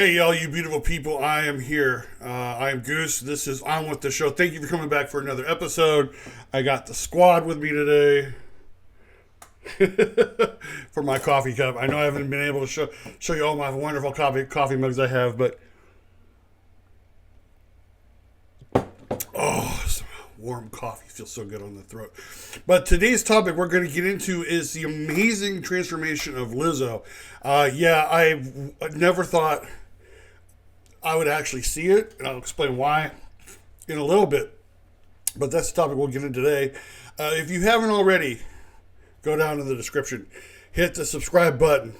Hey, all you beautiful people, I am here. I am Goose. This is On With the Show. Thank you for coming back for another episode. I got the squad with me today for my coffee cup. I know I haven't been able to show you all my wonderful coffee mugs I have, but some warm coffee feels so good on the throat. But today's topic we're going to get into is the amazing transformation of Lizzo. I never thought I would actually see it, and I'll explain why in a little bit. But that's the topic we'll get into today. If you haven't already, go down to the description, hit the subscribe button,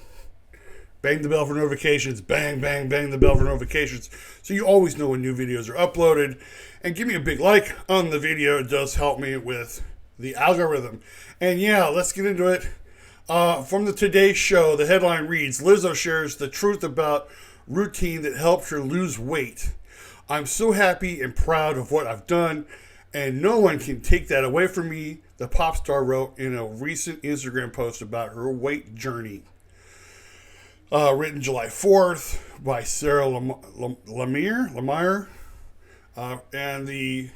bang the bell for notifications, bang, bang, bang the bell for notifications, so you always know when new videos are uploaded. And give me a big like on the video. It does help me with the algorithm. And yeah, let's get into it. From the Today Show, the headline reads, Lizzo shares the truth about routine that helps her lose weight. I'm so happy and proud of what I've done, and no one can take that away from me, the pop star wrote in a recent Instagram post about her weight journey. Written July 4th by Sarah Lemire. And the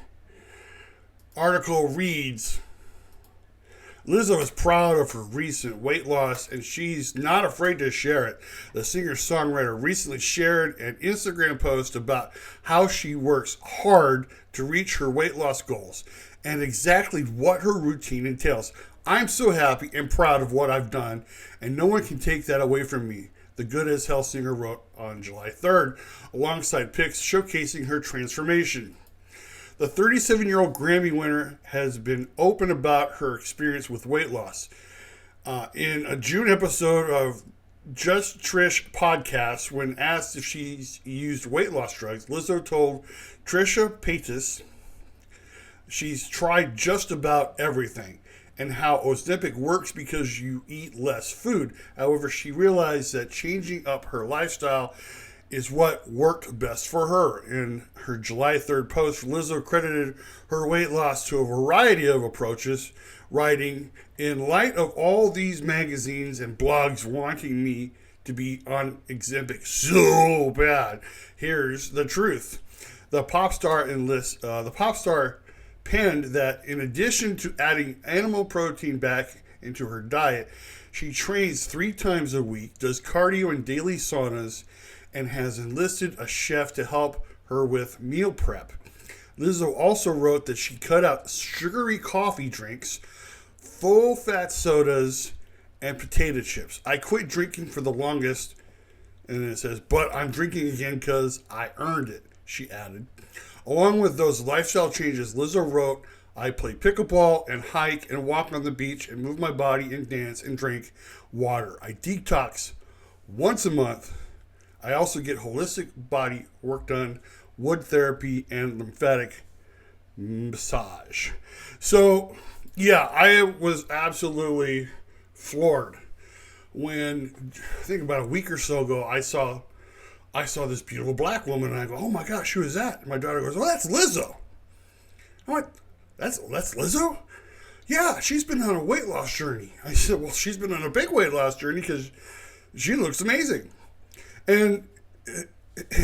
article reads, Lizzo is proud of her recent weight loss, and she's not afraid to share it. The singer-songwriter recently shared an Instagram post about how she works hard to reach her weight loss goals and exactly what her routine entails. I'm so happy and proud of what I've done, and no one can take that away from me, the Good as Hell singer wrote on July 3rd, alongside pics showcasing her transformation. The 37-year-old Grammy winner has been open about her experience with weight loss. In a June episode of Just Trish podcast, when asked if she's used weight loss drugs, Lizzo told Trisha Paytas she's tried just about everything and how Ozempic works because you eat less food. However, she realized that changing up her lifestyle is what worked best for her. In her July 3rd post, Lizzo credited her weight loss to a variety of approaches, writing, in light of all these magazines and blogs wanting me to be on Ozempic so bad, here's the truth. The pop star penned that in addition to adding animal protein back into her diet, she trains 3 times a week, does cardio and daily saunas, and has enlisted a chef to help her with meal prep. Lizzo also wrote that she cut out sugary coffee drinks, full-fat sodas, and potato chips. I quit drinking for the longest, and then it says, but I'm drinking again because I earned it, she added. Along with those lifestyle changes, Lizzo wrote, I play pickleball and hike and walk on the beach and move my body and dance and drink water. I detox once a month. I also get holistic body work done, wood therapy, and lymphatic massage. So, yeah, I was absolutely floored when, I think about a week or so ago, I saw this beautiful black woman, and I go, oh my gosh, who is that? And my daughter goes, oh, that's Lizzo. I'm like, that's Lizzo? Yeah, she's been on a weight loss journey. I said, well, she's been on a big weight loss journey because she looks amazing. And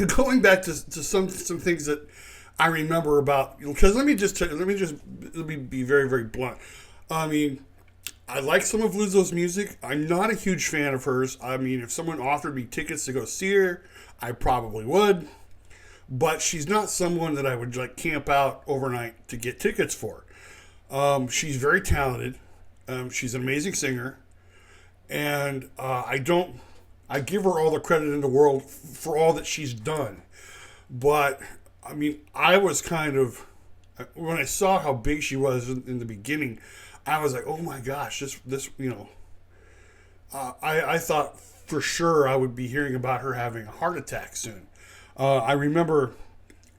going back to some things that I remember about, because let me be very, very blunt. I mean, I like some of Lizzo's music. I'm not a huge fan of hers. I mean, if someone offered me tickets to go see her, I probably would. But she's not someone that I would like camp out overnight to get tickets for. She's very talented. She's an amazing singer. And I give her all the credit in the world for all that she's done. But, I mean, I was kind of, when I saw how big she was in the beginning, I was like, oh my gosh, this I thought for sure I would be hearing about her having a heart attack soon. I remember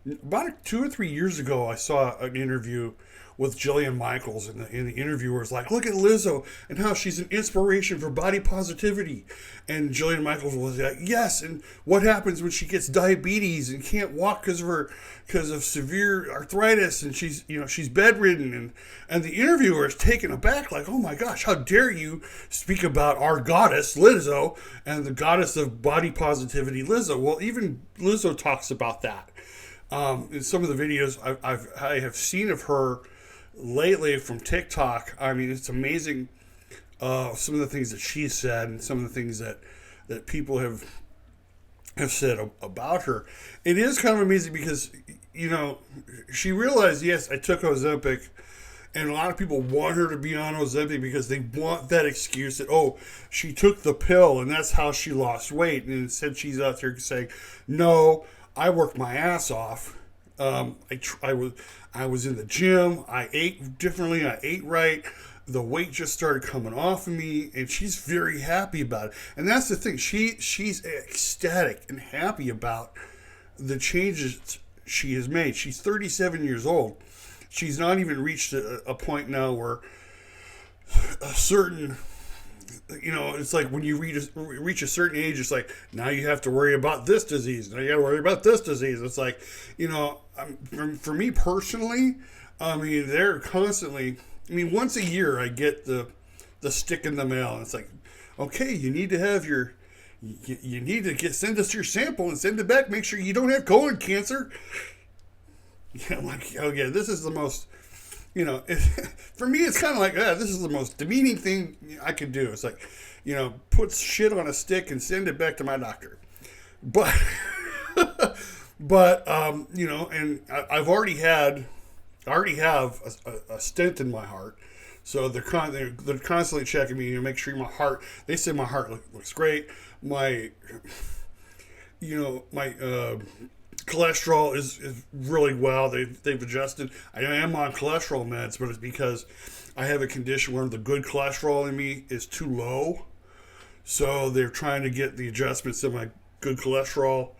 about 2 or 3 years ago, I saw an interview with Jillian Michaels, and the interviewer was like, "Look at Lizzo and how she's an inspiration for body positivity." And Jillian Michaels was like, "Yes." And what happens when she gets diabetes and can't walk because of severe arthritis, and she's bedridden, and the interviewer is taken aback, like, "Oh my gosh, how dare you speak about our goddess Lizzo and the goddess of body positivity, Lizzo?" Well, even Lizzo talks about that. In some of the videos I have seen of her lately from TikTok, I mean, it's amazing. Some of the things that she said and some of the things that people have said about her. It is kind of amazing because, she realized, yes, I took Ozempic, and a lot of people want her to be on Ozempic because they want that excuse that, oh, she took the pill and that's how she lost weight. And instead she's out there saying, no, I worked my ass off. I was in the gym. I ate differently. I ate right. The weight just started coming off of me, and she's very happy about it. And that's the thing. She's ecstatic and happy about the changes she has made. She's 37 years old. She's not even reached a point now where a certain, it's like when you reach a certain age, it's like, now you have to worry about this disease. Now you got to worry about this disease. It's like, for me personally, I mean, they're constantly, once a year I get the stick in the mail, and it's like, okay, you need to have you need to send us your sample and send it back. Make sure you don't have colon cancer. Yeah, I'm like, oh yeah, this is the most, for me, it's kind of like, this is the most demeaning thing I could do. It's like, put shit on a stick and send it back to my doctor. But, and I already have a stent in my heart. So they're constantly checking me to make sure my heart, they say my heart looks great. My cholesterol is really well. They've adjusted. I am on cholesterol meds, but it's because I have a condition where the good cholesterol in me is too low. So they're trying to get the adjustments in my good cholesterol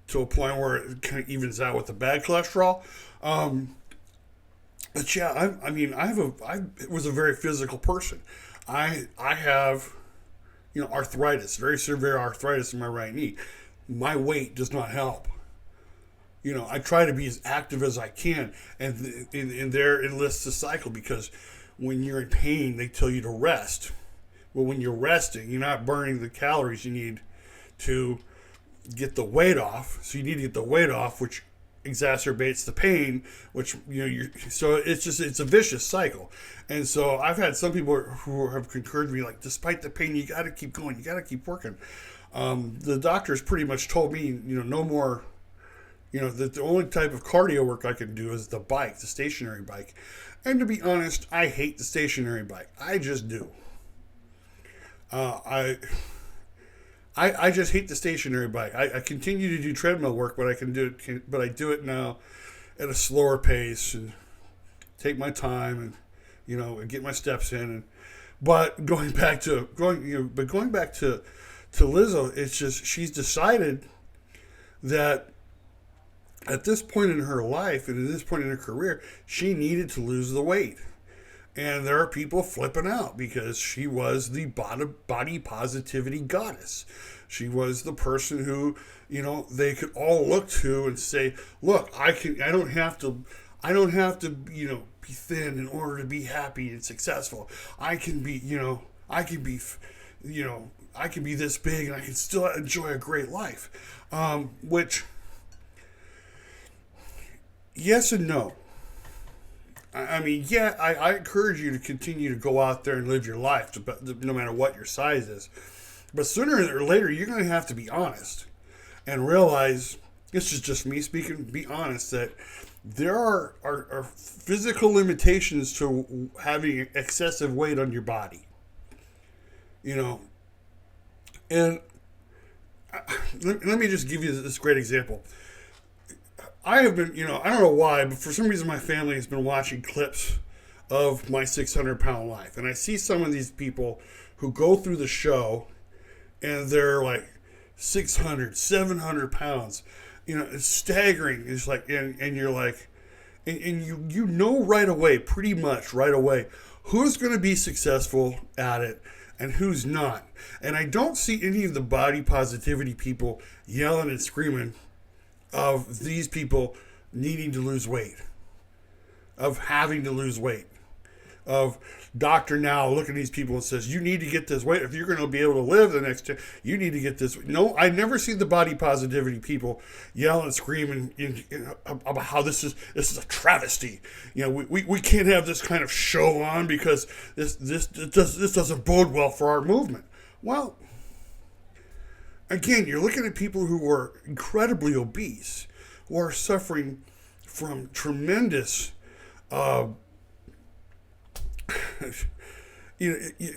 to a point where it kind of evens out with the bad cholesterol. But yeah, I was a very physical person. I have, arthritis, very severe arthritis in my right knee. My weight does not help. I try to be as active as I can, and there enlists the cycle, because when you're in pain, they tell you to rest. Well, when you're resting, you're not burning the calories you need to get the weight off. So you need to get the weight off, which exacerbates the pain, which so it's a vicious cycle. And so I've had some people who have concurred with me, like, despite the pain, you got to keep going, you got to keep working. The doctors pretty much told me, no more. That the only type of cardio work I can do is the bike, the stationary bike. And to be honest, I hate the stationary bike. I just do. I just hate the stationary bike. I continue to do treadmill work, but I do it now at a slower pace and take my time and get my steps in. But going back to Lizzo, it's just she's decided that at this point in her life and at this point in her career, she needed to lose the weight. And there are people flipping out because she was the body positivity goddess. She was the person who, they could all look to and say, look, I don't have to, be thin in order to be happy and successful. I can be this big and I can still enjoy a great life. Which, yes and no. I encourage you to continue to go out there and live your life, no matter what your size is. But sooner or later, you're going to have to be honest and realize, this is just me speaking, be honest, that there are physical limitations to having excessive weight on your body. And let me just give you this great example. I have been, I don't know why, but for some reason my family has been watching clips of my 600-pound life. And I see some of these people who go through the show and they're like 600, 700 pounds. It's staggering. It's like, and you're like, and you know right away, pretty much right away, who's going to be successful at it and who's not. And I don't see any of the body positivity people yelling and screaming of these people needing to lose weight, of having to lose weight, of Dr. Now looking at these people and says, you need to get this weight. If you're going to be able to live the next year, you need to get this. No, I never see the body positivity people yelling and screaming about how this is a travesty. We can't have this kind of show on because this doesn't bode well for our movement. Well, again, you're looking at people who are incredibly obese, who are suffering from tremendous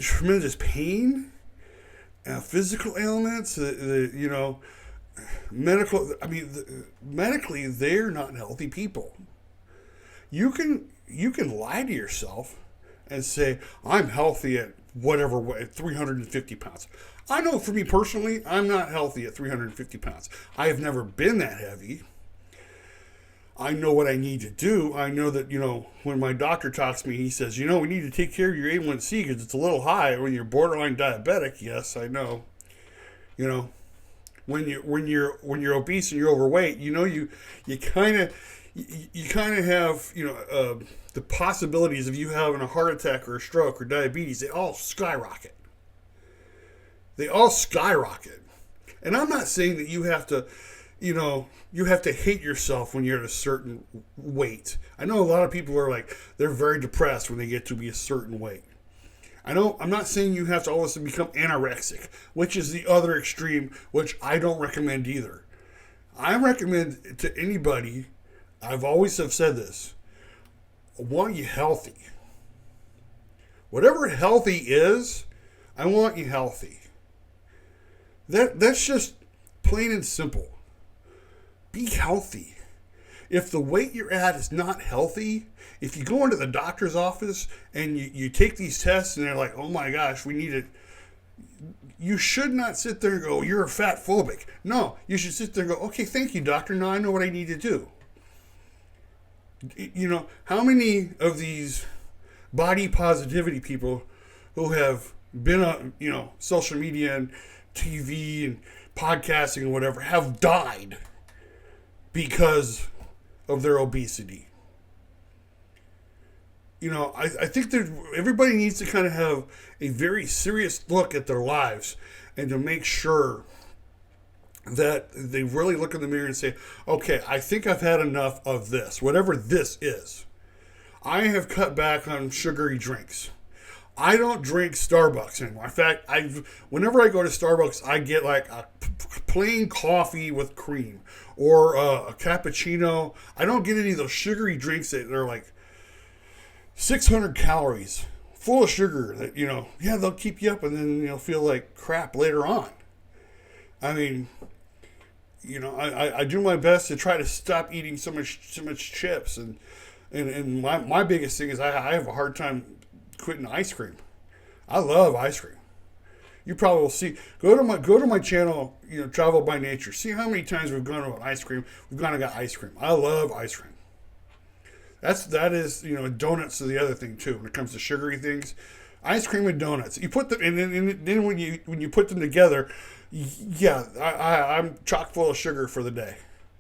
tremendous pain, physical ailments, medical. I mean, medically, they're not healthy people. You can lie to yourself and say, I'm healthy at whatever weight, 350 pounds. I know for me personally, I'm not healthy at 350 pounds. I have never been that heavy. I know what I need to do. I know that, when my doctor talks to me, he says, we need to take care of your A1C because it's a little high when you're borderline diabetic. Yes, I know. When you're obese and you're overweight, you kind of have, the possibilities of you having a heart attack or a stroke or diabetes, they all skyrocket. And I'm not saying that you have to, you have to hate yourself when you're at a certain weight. I know a lot of people are like, they're very depressed when they get to be a certain weight. I'm not saying you have to always become anorexic, which is the other extreme, which I don't recommend either. I recommend to anybody, I've always have said this, I want you healthy. Whatever healthy is, I want you healthy. That's just plain and simple. Be healthy. If the weight you're at is not healthy, if you go into the doctor's office and you take these tests and they're like, oh my gosh, we need it. You should not sit there and go, you're a fat phobic. No, you should sit there and go, okay, thank you, doctor. Now I know what I need to do. How many of these body positivity people who have been on, social media and TV and podcasting and whatever have died because of their obesity? I think that everybody needs to kind of have a very serious look at their lives and to make sure that they really look in the mirror and say, okay, I think I've had enough of this, whatever this is. I have cut back on sugary drinks. I don't drink Starbucks anymore. In fact, whenever I go to Starbucks, I get like a plain coffee with cream or a cappuccino. I don't get any of those sugary drinks that are like 600 calories, full of sugar that, they'll keep you up and then feel like crap later on. I mean, I do my best to try to stop eating so much chips and my biggest thing is I have a hard time quitting ice cream. I love ice cream. You probably will see. Go to my channel, Travel by Nature. See how many times we've gone to an ice cream. We've gone and got ice cream. I love ice cream. That is donuts are the other thing too when it comes to sugary things. Ice cream and donuts. You put them and then when you put them together, yeah, I'm chock full of sugar for the day,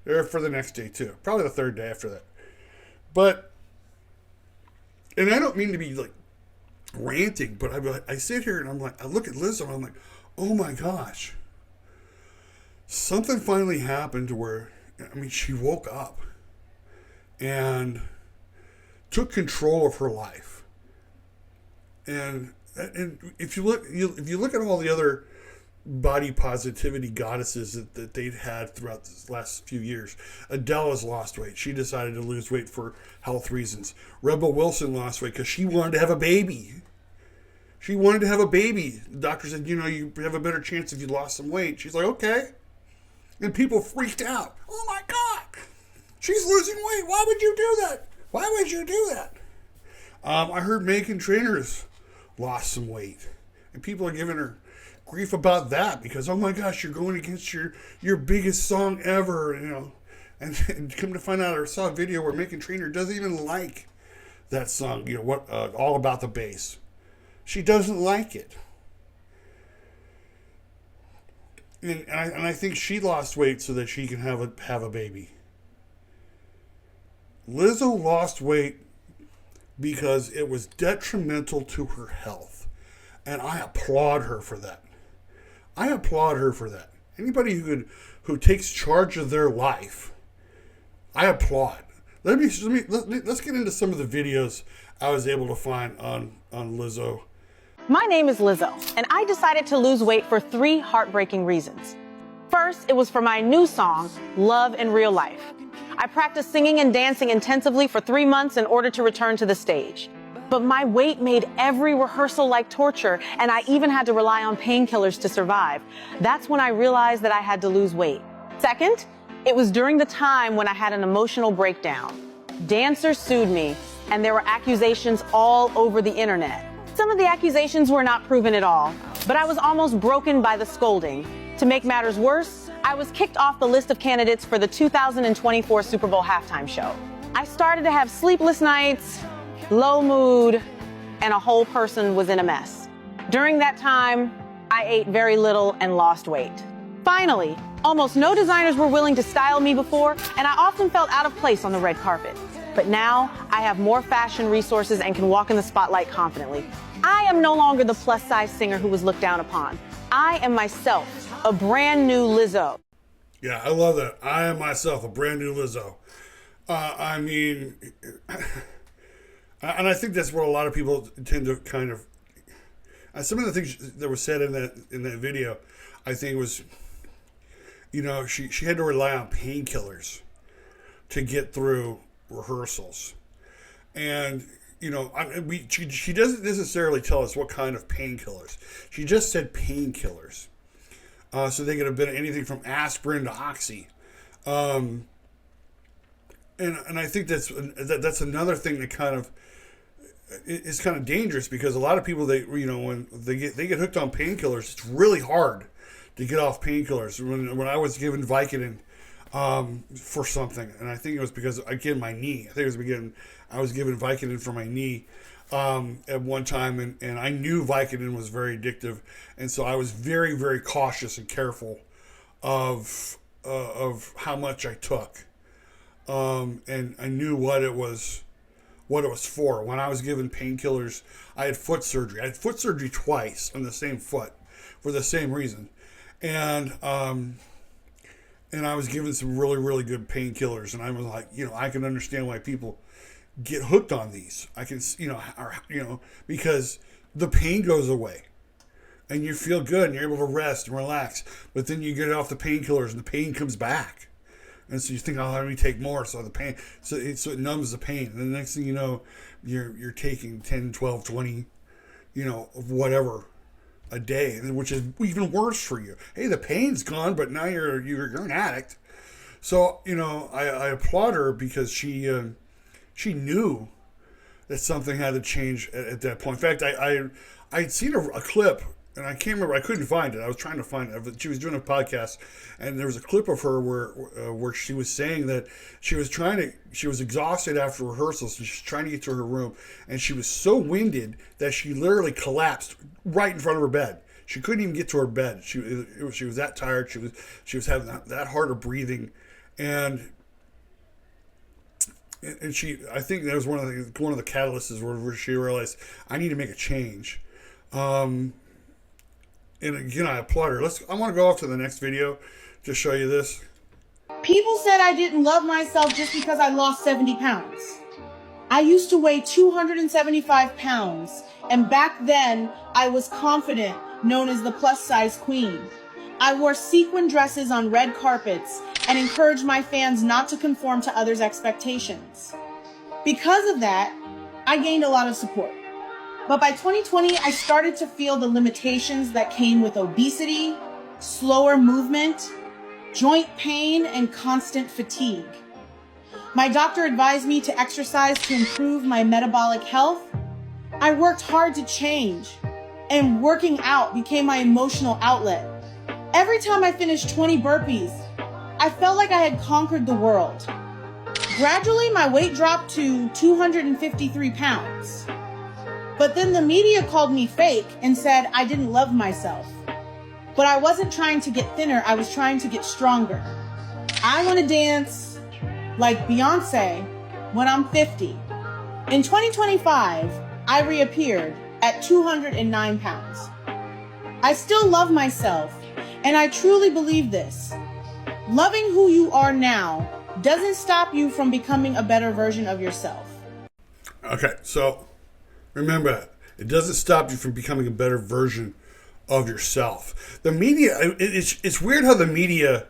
or for the next day too. Probably the third day after that. But and I don't mean to be like ranting, but I sit here and I'm like, I look at Lizzo and I'm like, oh my gosh, something finally happened to where, she woke up and took control of her life. And if you look at all the other body positivity goddesses that they've had throughout the last few years, Adele has lost weight. She decided to lose weight for health reasons. Rebel Wilson lost weight because she wanted to have a baby. The doctor said, you have a better chance if you lost some weight. She's like, okay. And people freaked out. Oh my God, she's losing weight. Why would you do that? I heard Meghan Trainor's lost some weight. And people are giving her grief about that because, oh my gosh, you're going against your biggest song ever. And come to find out, I saw a video where Meghan Trainor doesn't even like that song, All About the Bass. She doesn't like it. And I think she lost weight so that she can have a baby. Lizzo lost weight because it was detrimental to her health. And I applaud her for that. Anybody who takes charge of their life, I applaud. Let's get into some of the videos I was able to find on Lizzo. My name is Lizzo, and I decided to lose weight for 3 heartbreaking reasons. First, it was for my new song, Love in Real Life. I practiced singing and dancing intensively for 3 months in order to return to the stage. But my weight made every rehearsal like torture, and I even had to rely on painkillers to survive. That's when I realized that I had to lose weight. Second, it was during the time when I had an emotional breakdown. Dancers sued me, and there were accusations all over the internet. Some of the accusations were not proven at all, but I was almost broken by the scolding. To make matters worse, I was kicked off the list of candidates for the 2024 Super Bowl halftime show. I started to have sleepless nights, low mood, and a whole person was in a mess. During that time, I ate very little and lost weight. Finally, almost no designers were willing to style me before, and I often felt out of place on the red carpet. But now, I have more fashion resources and can walk in the spotlight confidently. I am no longer the plus-size singer who was looked down upon. I am myself, a brand new Lizzo. Yeah, I love that. I am myself, a brand new Lizzo. And I think that's what a lot of people tend to kind of. Some of the things that were said in that video, I think was, she had to rely on painkillers to get through rehearsals, and she doesn't necessarily tell us what kind of painkillers. She just said painkillers, so they could have been anything from aspirin to oxy. And I think that's another thing that kind of is kind of dangerous, because a lot of people, when they get hooked on painkillers, it's really hard to get off painkillers. When I was given Vicodin for something, and I think it was because my knee. I think I was given Vicodin for my knee at one time, and I knew Vicodin was very addictive, and so I was very, very cautious and careful of how much I took. And I knew what it was for. When I was given painkillers, I had foot surgery. I had foot surgery twice on the same foot for the same reason. And I was given some really, really good painkillers. And I was like, I can understand why people get hooked on these. I can, because the pain goes away and you feel good and you're able to rest and relax. But then you get off the painkillers and the pain comes back. And so you think, let me take more. So the pain, so it numbs the pain. And the next thing you know, you're taking 10, 12, 20, of whatever a day, which is even worse for you. Hey, the pain's gone, but now you're an addict. So, I applaud her because she knew that something had to change at that point. In fact, I'd seen a clip, and I can't remember. I couldn't find it. I was trying to find it. She was doing a podcast, and there was a clip of her where she was saying that she was exhausted after rehearsals, and she was trying to get to her room, and she was so winded that she literally collapsed right in front of her bed. She couldn't even get to her bed. She was that tired. She was having that hard of breathing, and I think that was one of the catalysts where she realized, I need to make a change. And again, I applaud her. I want to go off to the next video to show you this. People said I didn't love myself just because I lost 70 pounds. I used to weigh 275 pounds, and back then I was confident, known as the plus size queen. I wore sequin dresses on red carpets and encouraged my fans not to conform to others' expectations. Because of that, I gained a lot of support. But by 2020, I started to feel the limitations that came with obesity, slower movement, joint pain, and constant fatigue. My doctor advised me to exercise to improve my metabolic health. I worked hard to change, and working out became my emotional outlet. Every time I finished 20 burpees, I felt like I had conquered the world. Gradually, my weight dropped to 253 pounds. But then the media called me fake and said I didn't love myself. But I wasn't trying to get thinner, I was trying to get stronger. I want to dance like Beyonce when I'm 50. In 2025, I reappeared at 209 pounds. I still love myself, and I truly believe this. Loving who you are now doesn't stop you from becoming a better version of yourself. Okay, so remember, it doesn't stop you from becoming a better version of yourself. The media, it's weird how the media,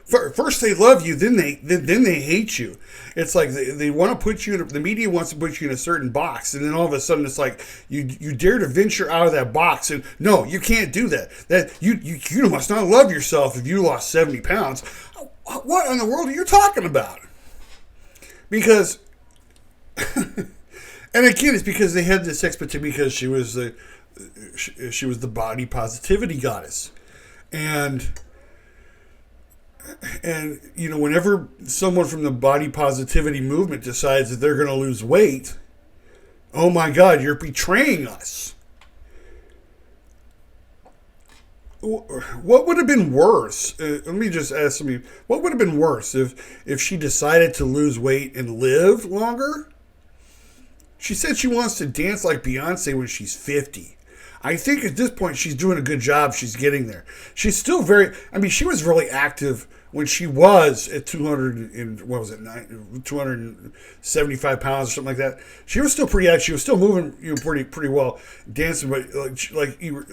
first they love you, then they hate you. It's like they want to put you in, the media wants to put you in a certain box, and then all of a sudden it's like you dare to venture out of that box, and no, you can't do that. That you must not love yourself if you lost 70 pounds. What in the world are you talking about? Because, and again, it's because they had this expectation because she was the body positivity goddess, and you know, whenever someone from the body positivity movement decides that they're going to lose weight, oh my God, you're betraying us. What would have been worse? Let me just ask you, what would have been worse if she decided to lose weight and live longer? She said she wants to dance like Beyonce when she's 50. I think at this point she's doing a good job. She's getting there. She's still she was really active when she was at 275 pounds or something like that. She was still pretty active. She was still moving, pretty well, dancing. But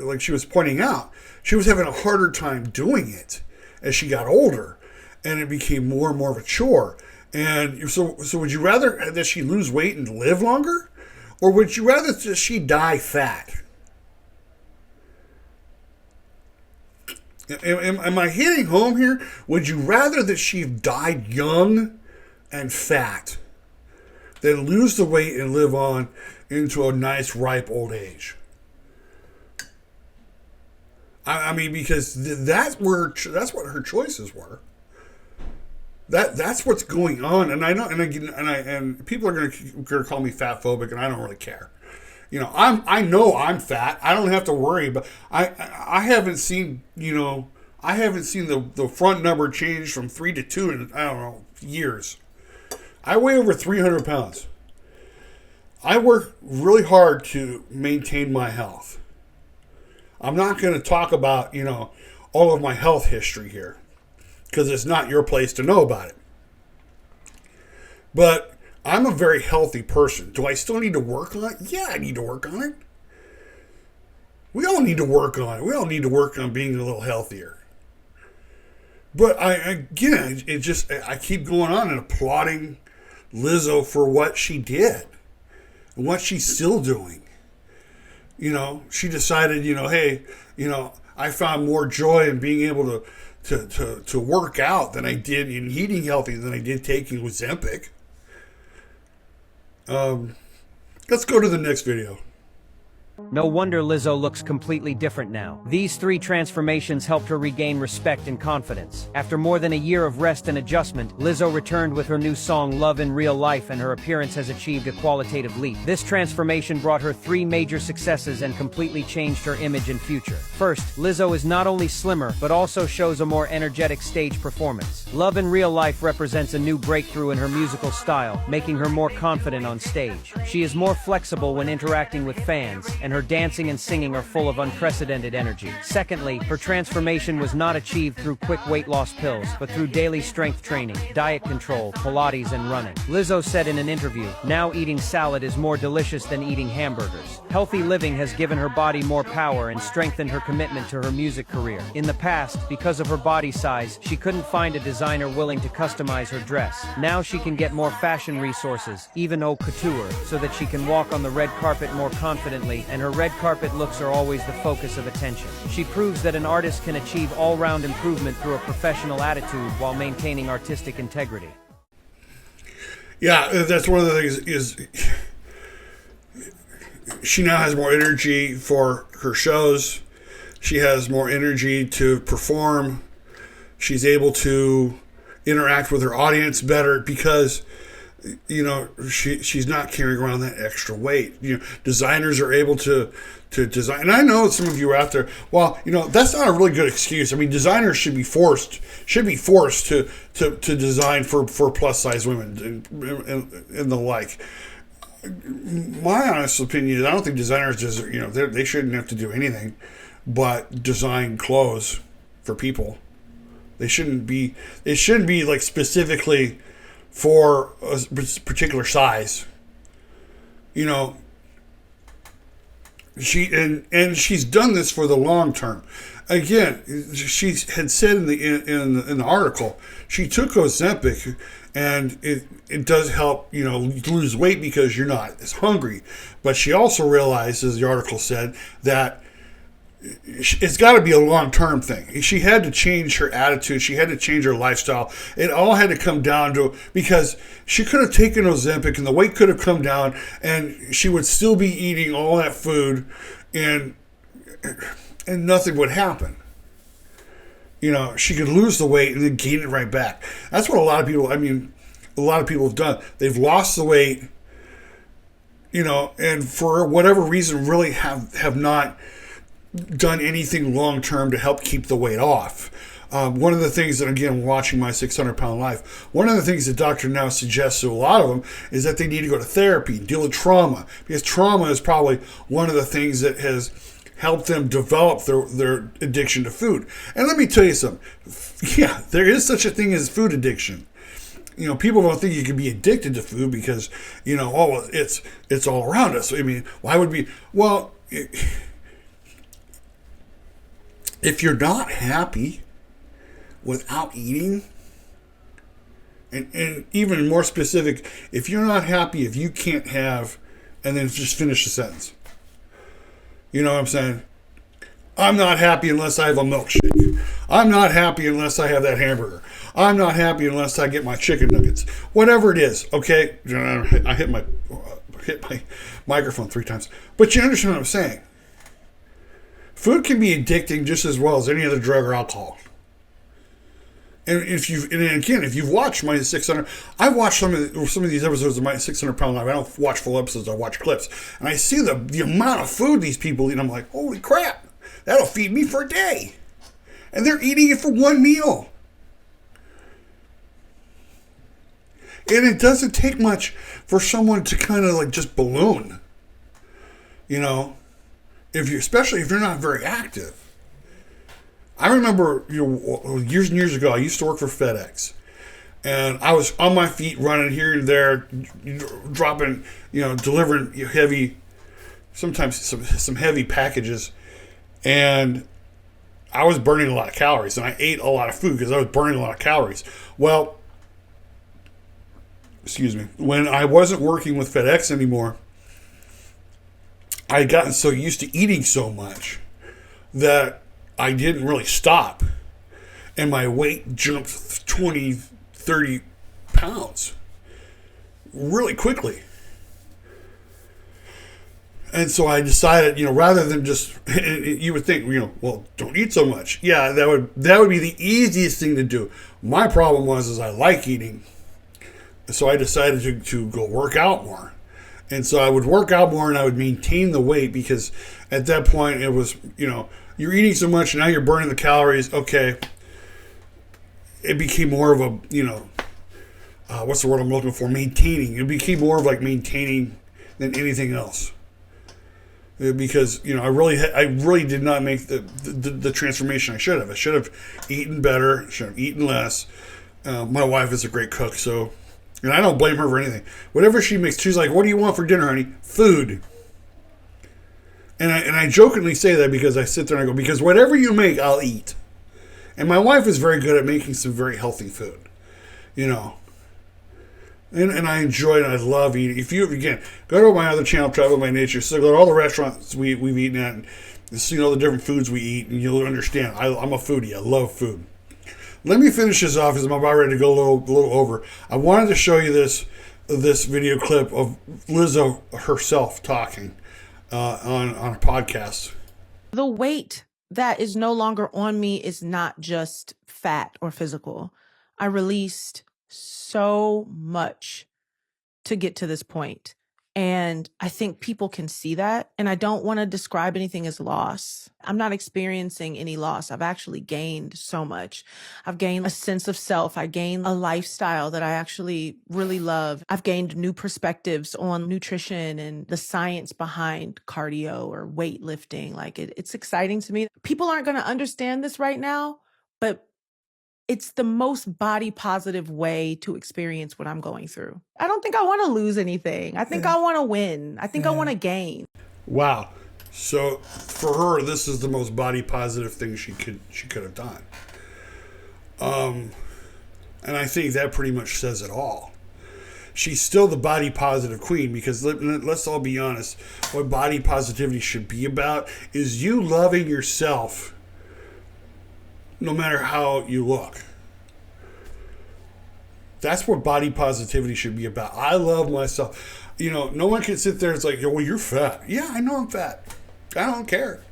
like she was pointing out, she was having a harder time doing it as she got older, and it became more and more of a chore. And so would you rather that she lose weight and live longer, or would you rather that she die fat? Am I hitting home here? Would you rather that she died young and fat than lose the weight and live on into a nice, ripe old age? I mean, because that's what her choices were. That's what's going on, and I know, and people are going to call me fat phobic, and I don't really care. You know, I know I'm fat. I don't have to worry, but I haven't seen, I haven't seen the front number change from 3 to 2 in, I don't know, years. I weigh over 300 pounds. I work really hard to maintain my health. I'm not going to talk about, all of my health history here, because it's not your place to know about it. But I'm a very healthy person. Do I still need to work on it? Yeah, I need to work on it. We all need to work on it. We all need to work on being a little healthier. But I keep going on and applauding Lizzo for what she did and what she's still doing. She decided, hey, I found more joy in being able to work out than I did in eating healthy than I did taking Ozempic. Let's go to the next video. No wonder Lizzo looks completely different now. These 3 transformations helped her regain respect and confidence. After more than a year of rest and adjustment, Lizzo returned with her new song Love in Real Life, and her appearance has achieved a qualitative leap. This transformation brought her 3 major successes and completely changed her image and future. First, Lizzo is not only slimmer, but also shows a more energetic stage performance. Love in Real Life represents a new breakthrough in her musical style, making her more confident on stage. She is more flexible when interacting with fans, and her dancing and singing are full of unprecedented energy. Secondly, her transformation was not achieved through quick weight loss pills, but through daily strength training, diet control, Pilates, and running. Lizzo said in an interview, "Now eating salad is more delicious than eating hamburgers." Healthy living has given her body more power and strengthened her commitment to her music career. In the past, because of her body size, she couldn't find a designer willing to customize her dress. Now she can get more fashion resources, even haute couture, so that she can walk on the red carpet more confidently, and her red carpet looks are always the focus of attention. She proves that an artist can achieve all-round improvement through a professional attitude while maintaining artistic integrity. Yeah, that's one of the things is she now has more energy for her shows. She has more energy to perform. She's able to interact with her audience better because she's not carrying around that extra weight. Designers are able to design, and I know some of you are out there. Well, that's not a really good excuse. I mean, designers should be forced to design for plus size women and the like. My honest opinion is I don't think designers they shouldn't have to do anything but design clothes for people. It shouldn't be like specifically for a particular size. She's done this for the long term. Again, she had said in the article, she took Ozempic, and it does help lose weight because you're not as hungry. But she also realized, as the article said, that it's got to be a long-term thing. She had to change her attitude. She had to change her lifestyle. It all had to come down to, because she could have taken Ozempic and the weight could have come down and she would still be eating all that food and nothing would happen. She could lose the weight and then gain it right back. That's what a lot of people have done. They've lost the weight, and for whatever reason really have not done anything long term to help keep the weight off. One of the things that, again, watching My 600 Pound Life, one of the things that doctor now suggests to a lot of them is that they need to go to therapy, deal with trauma, because trauma is probably one of the things that has helped them develop their addiction to food. And let me tell you something. Yeah, there is such a thing as food addiction. People don't think you can be addicted to food because, it's all around us. I mean, why would we? Well, if you're not happy without eating, and even more specific, if you're not happy, if you can't have, and then just finish the sentence. You know what I'm saying? I'm not happy unless I have a milkshake. I'm not happy unless I have that hamburger. I'm not happy unless I get my chicken nuggets. Whatever it is, okay? I hit my microphone 3 times. But you understand what I'm saying? Food can be addicting just as well as any other drug or alcohol. And if you've watched My 600, I watched some of these episodes of My 600 Pound Life. I don't watch full episodes, I watch clips. And I see the amount of food these people eat, and I'm like, holy crap, that'll feed me for a day. And they're eating it for one meal. And it doesn't take much for someone to kind of like just balloon. Especially if you're not very active. I remember, years and years ago, I used to work for FedEx, and I was on my feet running here and there, dropping, delivering heavy, sometimes some heavy packages, and I was burning a lot of calories, and I ate a lot of food because I was burning a lot of calories. Well, when I wasn't working with FedEx anymore, I had gotten so used to eating so much that I didn't really stop. And my weight jumped 20, 30 pounds really quickly. And so I decided, rather than just, you would think, well, don't eat so much. Yeah, that would be the easiest thing to do. My problem was I like eating. So I decided to go work out more. And so I would work out more and I would maintain the weight because at that point it was, you're eating so much and now you're burning the calories. Okay. It became more of a, what's the word I'm looking for? Maintaining. It became more of like maintaining than anything else. Because, I really did not make the transformation I should have. I should have eaten better, should have eaten less. My wife is a great cook, so... And I don't blame her for anything. Whatever she makes, she's like, what do you want for dinner, honey? Food. And I jokingly say that because I sit there and I go, because whatever you make, I'll eat. And my wife is very good at making some very healthy food. And I enjoy it. I love eating. If you, again, go to my other channel, Travel By Nature, so go to all the restaurants we've eaten at and see all the different foods we eat, and you'll understand. I'm a foodie. I love food. Let me finish this off as I'm about ready to go a little over. I wanted to show you this video clip of Lizzo herself talking on a podcast. The weight that is no longer on me is not just fat or physical. I released so much to get to this point. And I think people can see that. And I don't want to describe anything as loss. I'm not experiencing any loss. I've actually gained so much. I've gained a sense of self. I gained a lifestyle that I actually really love. I've gained new perspectives on nutrition and the science behind cardio or weightlifting. Like it's exciting to me. People aren't going to understand this right now, but it's the most body positive way to experience what I'm going through. I don't think I want to lose anything. I think I want to win. I think I want to gain. Wow. So for her, this is the most body positive thing she could have done. And I think that pretty much says it all. She's still the body positive queen, because let's all be honest, what body positivity should be about is you loving yourself no matter how you look. That's what body positivity should be about. I love myself. You know, no one can sit there and it's like, well, you're fat. Yeah, I know I'm fat. I don't care.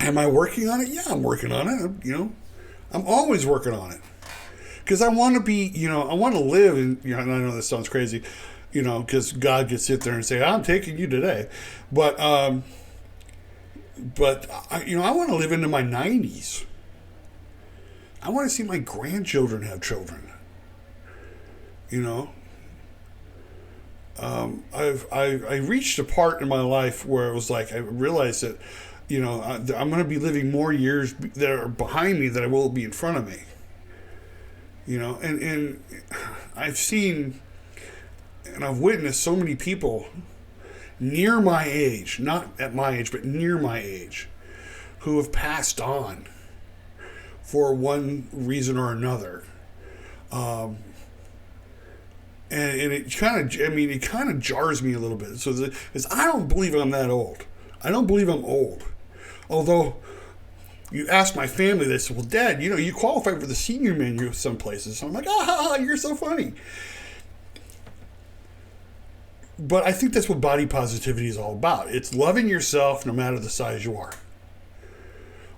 Am I working on it? Yeah, I'm working on it. You know, I'm always working on it. Because I want to be, you know, I want to live, and you know, and I know this sounds crazy, you know, because God could sit there and say, I'm taking you today. But you know, I want to live into my 90s. I want to see my grandchildren have children. You know, I reached a part in my life where it was like I realized that, you know, I'm going to be living more years that are behind me than I will be in front of me. You know, and I've seen and I've witnessed so many people near my age, not at my age, but near my age, who have passed on for one reason or another. And it kind of jars me a little bit. So because I don't believe I'm that old. I don't believe I'm old. Although, you ask my family, they said, well, Dad, you know, you qualify for the senior menu some places. So I'm like, you're so funny. But I think that's what body positivity is all about. It's loving yourself no matter the size you are.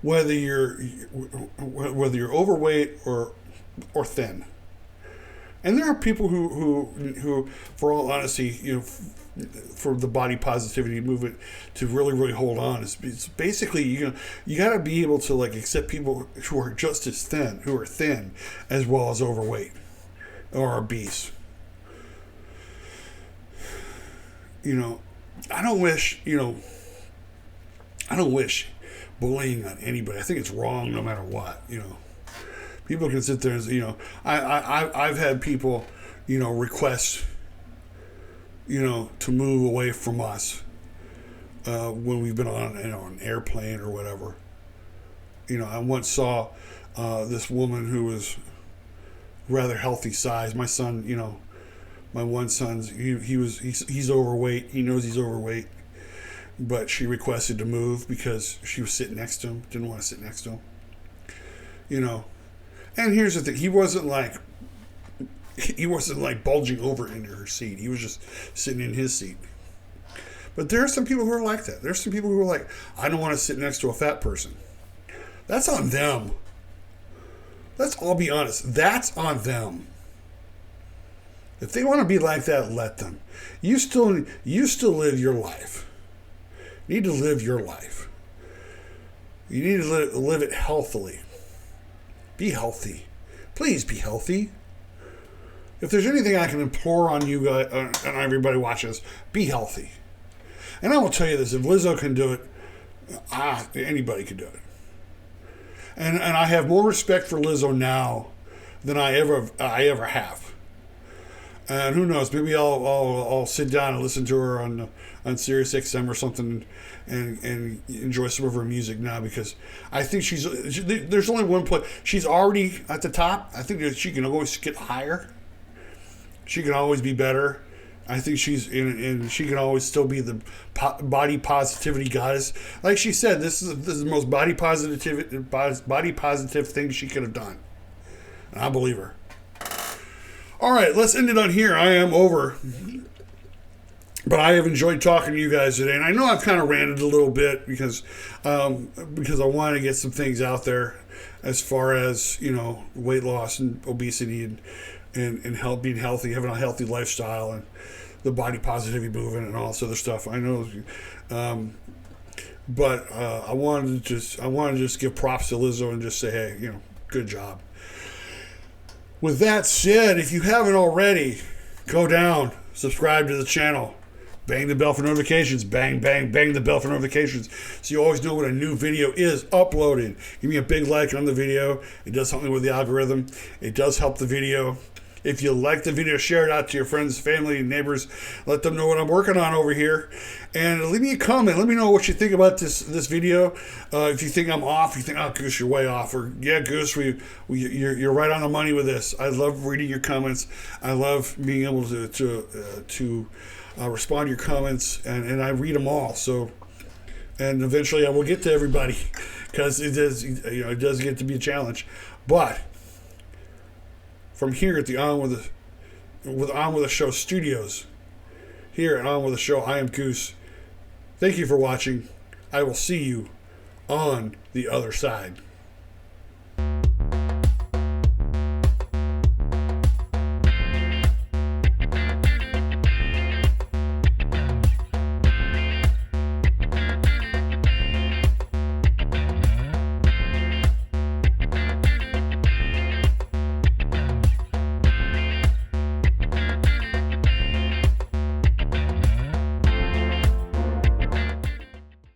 Whether you're overweight or thin. And there are people who, for all honesty, you know, for the body positivity movement to really, really hold on, it's basically, you got to be able to like accept people who are just as thin, who are thin as well as overweight or obese. You know, I don't wish bullying on anybody. I think it's wrong no matter what, you know. People can sit there and, you know, I've had people, you know, request, you know, to move away from us when we've been on, you know, an airplane or whatever. You know, I once saw this woman who was rather healthy size. My son, you know, my one son's, he's overweight. He knows he's overweight. But she requested to move because she was sitting next to him, didn't want to sit next to him. You know, and here's the thing, he wasn't like bulging over into her seat. He was just sitting in his seat. But there are some people who are like that. There's some people who are like, I don't want to sit next to a fat person. That's on them. Let's all be honest. That's on them. If they want to be like that, let them. You still live your life. You need to live your life. You need to live it healthily. Be healthy. Please be healthy. If there's anything I can implore on you guys and everybody watching this, be healthy. And I will tell you this, if Lizzo can do it, anybody can do it. And I have more respect for Lizzo now than I ever have. And who knows, maybe I'll sit down and listen to her on Sirius XM or something and enjoy some of her music now, because I think there's only one place. She's already at the top. I think that she can always get higher. She can always be better. I think and she can always still be the body positivity goddess. Like she said, this is the most body positive thing she could have done. And I believe her. All right, let's end it on here. I am over. But I have enjoyed talking to you guys today, and I know I've kind of ranted a little bit because I want to get some things out there as far as, you know, weight loss and obesity and health, being healthy, having a healthy lifestyle, and the body positivity movement and all this other stuff. I know, but I wanted to just give props to Lizzo and just say, hey, you know, good job. With that said, if you haven't already, go down, subscribe to the channel. Bang the bell for notifications. Bang, bang, bang the bell for notifications. So you always know when a new video is uploaded. Give me a big like on the video. It does something with the algorithm. It does help the video. If you like the video, share it out to your friends, family, and neighbors. Let them know what I'm working on over here. And leave me a comment. Let me know what you think about this video. If you think I'm off, you think, oh, Goose, you're way off. Or, yeah, Goose, you're right on the money with this. I love reading your comments. I love being able to respond to your comments, and I read them all. So, and eventually I will get to everybody because it does get to be a challenge. But from here at the On With the Show studios, here at On With the Show, I am Goose. Thank you for watching. I will see you on the other side.